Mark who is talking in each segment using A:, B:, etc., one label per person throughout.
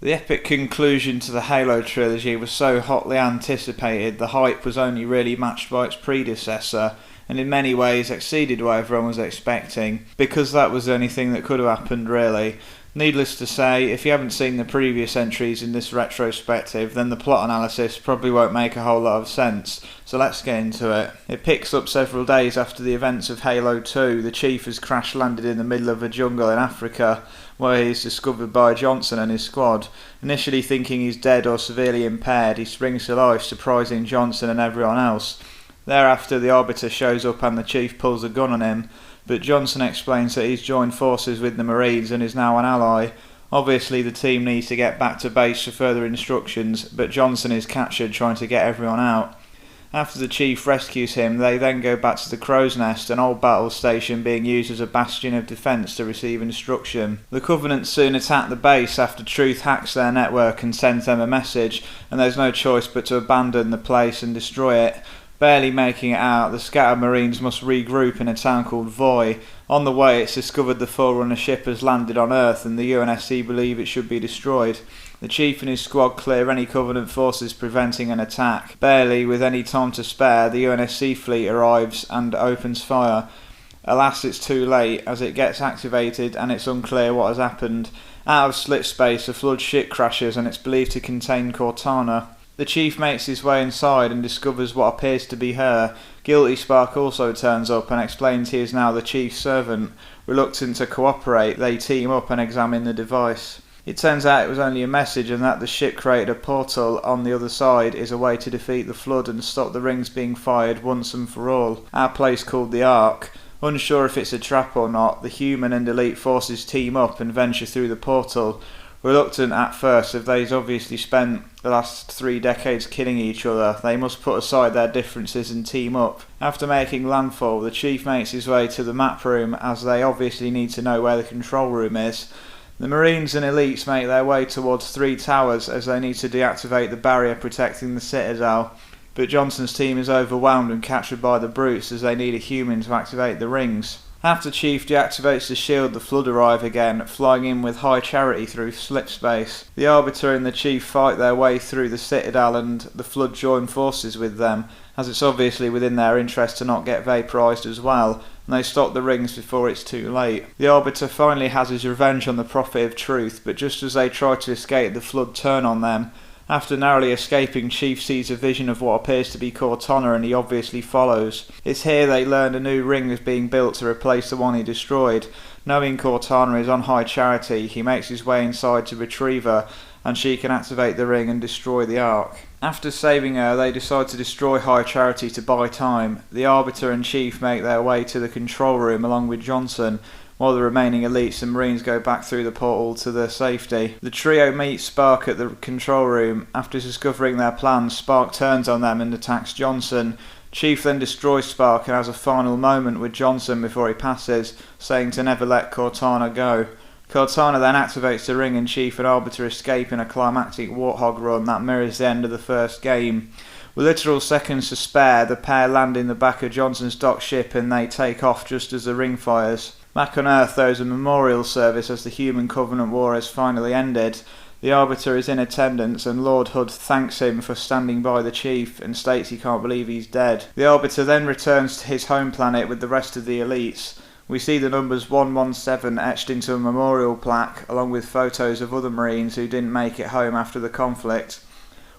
A: The epic conclusion to the Halo trilogy was so hotly anticipated, the hype was only really matched by its predecessor, and in many ways exceeded what everyone was expecting, because that was the only thing that could have happened really. Needless to say, if you haven't seen the previous entries in this retrospective, then the plot analysis probably won't make a whole lot of sense, so let's get into it. It picks up several days after the events of Halo 2. The Chief has crash-landed in the middle of a jungle in Africa, where he is discovered by Johnson and his squad. Initially thinking he's dead or severely impaired, he springs to life, surprising Johnson and everyone else. Thereafter, the Arbiter shows up and the Chief pulls a gun on him, but Johnson explains that he's joined forces with the Marines and is now an ally. Obviously, the team needs to get back to base for further instructions, but Johnson is captured trying to get everyone out. After the Chief rescues him, they then go back to the Crow's Nest, an old battle station being used as a bastion of defence to receive instruction. The Covenant soon attack the base after Truth hacks their network and sends them a message, and there's no choice but to abandon the place and destroy it. Barely making it out, the scattered Marines must regroup in a town called Voy. On the way, it's discovered the Forerunner ship has landed on Earth and the UNSC believe it should be destroyed. The Chief and his squad clear any Covenant forces preventing an attack. Barely with any time to spare, the UNSC fleet arrives and opens fire. Alas, it's too late, as it gets activated and it's unclear what has happened. Out of slip space, a Flood ship crashes and it's believed to contain Cortana. The Chief makes his way inside and discovers what appears to be her. Guilty Spark also turns up and explains he is now the Chief's servant. Reluctant to cooperate, they team up and examine the device. It turns out it was only a message and that the ship created a portal on the other side is a way to defeat the Flood and stop the rings being fired once and for all. Our place called the Ark. Unsure if it's a trap or not, the human and elite forces team up and venture through the portal. Reluctant at first, as they've obviously spent the last 3 decades killing each other, they must put aside their differences and team up. After making landfall, the Chief makes his way to the map room, as they obviously need to know where the control room is. The Marines and elites make their way towards 3 towers as they need to deactivate the barrier protecting the Citadel, but Johnson's team is overwhelmed and captured by the brutes as they need a human to activate the rings. After Chief deactivates the shield, the Flood arrive again, flying in with high charity through slip space. The Arbiter and the Chief fight their way through the Citadel and the Flood join forces with them, as it's obviously within their interest to not get vaporised as well, and they stop the rings before it's too late. The Arbiter finally has his revenge on the Prophet of Truth, but just as they try to escape, the Flood turn on them. After narrowly escaping, Chief sees a vision of what appears to be Cortana and he obviously follows. It's here they learn a new ring is being built to replace the one he destroyed. Knowing Cortana is on high charity, he makes his way inside to retrieve her and she can activate the ring and destroy the Ark. After saving her, they decide to destroy High Charity to buy time. The Arbiter and Chief make their way to the control room along with Johnson, while the remaining elites and Marines go back through the portal to their safety. The trio meets Spark at the control room. After discovering their plans, Spark turns on them and attacks Johnson. Chief then destroys Spark and has a final moment with Johnson before he passes, saying to never let Cortana go. Cortana then activates the ring and Chief and Arbiter escape in a climactic Warthog run that mirrors the end of the first game. With literal seconds to spare, the pair land in the back of Johnson's docked ship and they take off just as the ring fires. Back on Earth, there is a memorial service as the Human Covenant War has finally ended. The Arbiter is in attendance and Lord Hood thanks him for standing by the Chief and states he can't believe he's dead. The Arbiter then returns to his home planet with the rest of the elites. We see the numbers 117 etched into a memorial plaque along with photos of other Marines who didn't make it home after the conflict.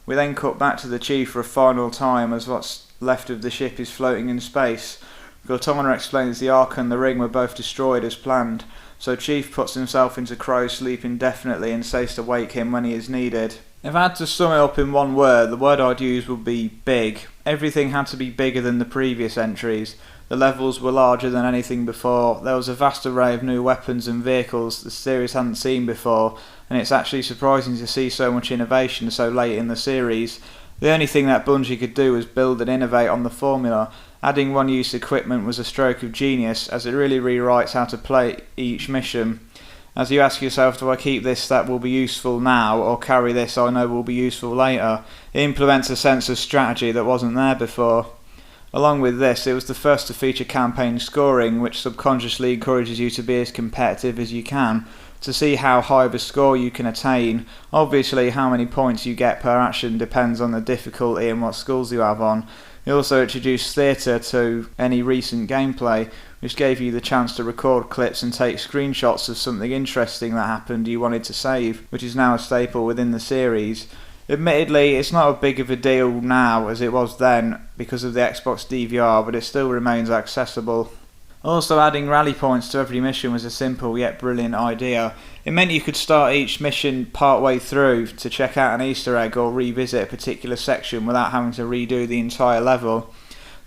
A: We then cut back to the Chief for a final time as what's left of the ship is floating in space. Cortana explains the Ark and the Ring were both destroyed as planned, so Chief puts himself into crow's sleep indefinitely and says to wake him when he is needed. If I had to sum it up in one word, the word I'd use would be big. Everything had to be bigger than the previous entries. The levels were larger than anything before. There was a vast array of new weapons and vehicles the series hadn't seen before, and it's actually surprising to see so much innovation so late in the series. The only thing that Bungie could do was build and innovate on the formula. Adding one-use equipment was a stroke of genius, as it really rewrites how to play each mission. As you ask yourself, do I keep this that will be useful now, or carry this I know will be useful later? It implements a sense of strategy that wasn't there before. Along with this, it was the first to feature campaign scoring, which subconsciously encourages you to be as competitive as you can. to see how high of a score you can attain. Obviously, how many points you get per action depends on the difficulty and what skills you have on. It also introduced theatre to any recent gameplay, which gave you the chance to record clips and take screenshots of something interesting that happened you wanted to save, which is now a staple within the series. Admittedly, it's not as big of a deal now as it was then because of the Xbox DVR, but it still remains accessible. Also, adding rally points to every mission was a simple yet brilliant idea. It meant you could start each mission part way through to check out an Easter egg or revisit a particular section without having to redo the entire level.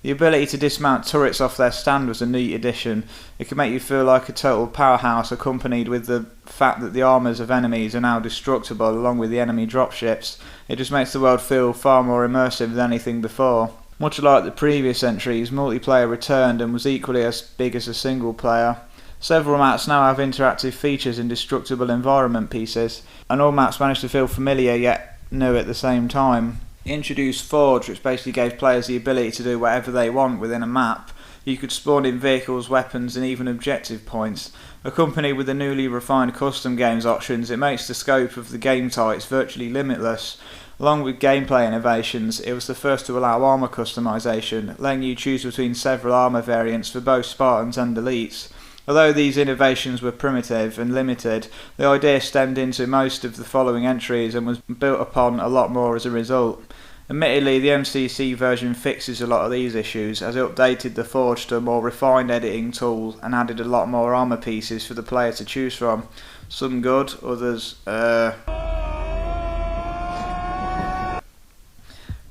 A: The ability to dismount turrets off their stand was a neat addition. It could make you feel like a total powerhouse, accompanied with the fact that the armours of enemies are now destructible along with the enemy dropships. It just makes the world feel far more immersive than anything before. Much like the previous entries, multiplayer returned and was equally as big as a single player. Several maps now have interactive features and destructible environment pieces, and all maps managed to feel familiar yet new at the same time. It introduced Forge, which basically gave players the ability to do whatever they want within a map. You could spawn in vehicles, weapons and even objective points. Accompanied with the newly refined custom games options, it makes the scope of the game types virtually limitless. Along with gameplay innovations, it was the first to allow armour customization, letting you choose between several armour variants for both Spartans and Elites. Although these innovations were primitive and limited, the idea stemmed into most of the following entries and was built upon a lot more as a result. Admittedly, the MCC version fixes a lot of these issues, as it updated the Forge to a more refined editing tool and added a lot more armour pieces for the player to choose from. Some good, others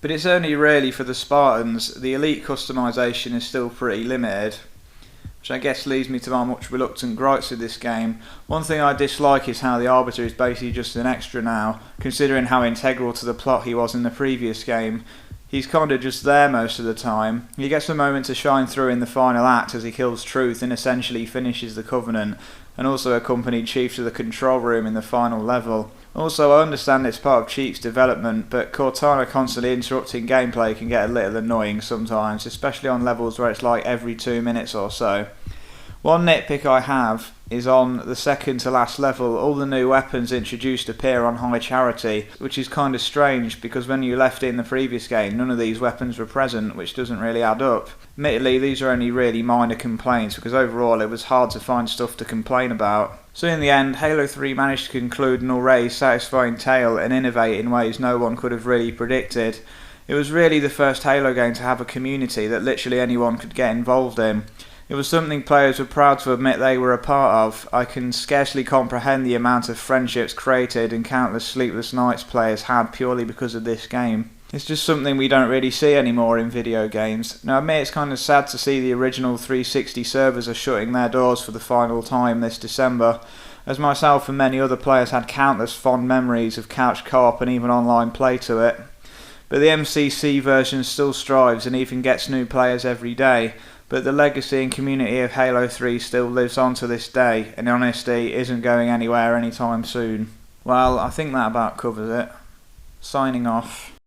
A: But it's only really for the Spartans. The Elite customization is still pretty limited, which I guess leads me to my much reluctant gripes with this game. One thing I dislike is how the Arbiter is basically just an extra now, considering how integral to the plot he was in the previous game. He's kinda just there most of the time. He gets a moment to shine through in the final act as he kills Truth and essentially finishes the Covenant, and also accompanied Chief to the control room in the final level. Also, I understand it's part of Chief's development, but Cortana constantly interrupting gameplay can get a little annoying sometimes, especially on levels where it's like every 2 minutes or so. One nitpick I have is on the second to last level, all the new weapons introduced appear on High Charity, which is kind of strange because when you left it in the previous game, none of these weapons were present, which doesn't really add up. Admittedly, these are only really minor complaints because overall it was hard to find stuff to complain about. So in the end, Halo 3 managed to conclude an already satisfying tale and innovate in ways no one could have really predicted. It was really the first Halo game to have a community that literally anyone could get involved in. It was something players were proud to admit they were a part of. I can scarcely comprehend the amount of friendships created and countless sleepless nights players had purely because of this game. It's just something we don't really see anymore in video games. Now, I admit it's kind of sad to see the original 360 servers are shutting their doors for the final time this December, as myself and many other players had countless fond memories of couch co-op and even online play to it. But the MCC version still strives and even gets new players every day, but the legacy and community of Halo 3 still lives on to this day, and honesty isn't going anywhere anytime soon. Well, I think that about covers it. Signing off.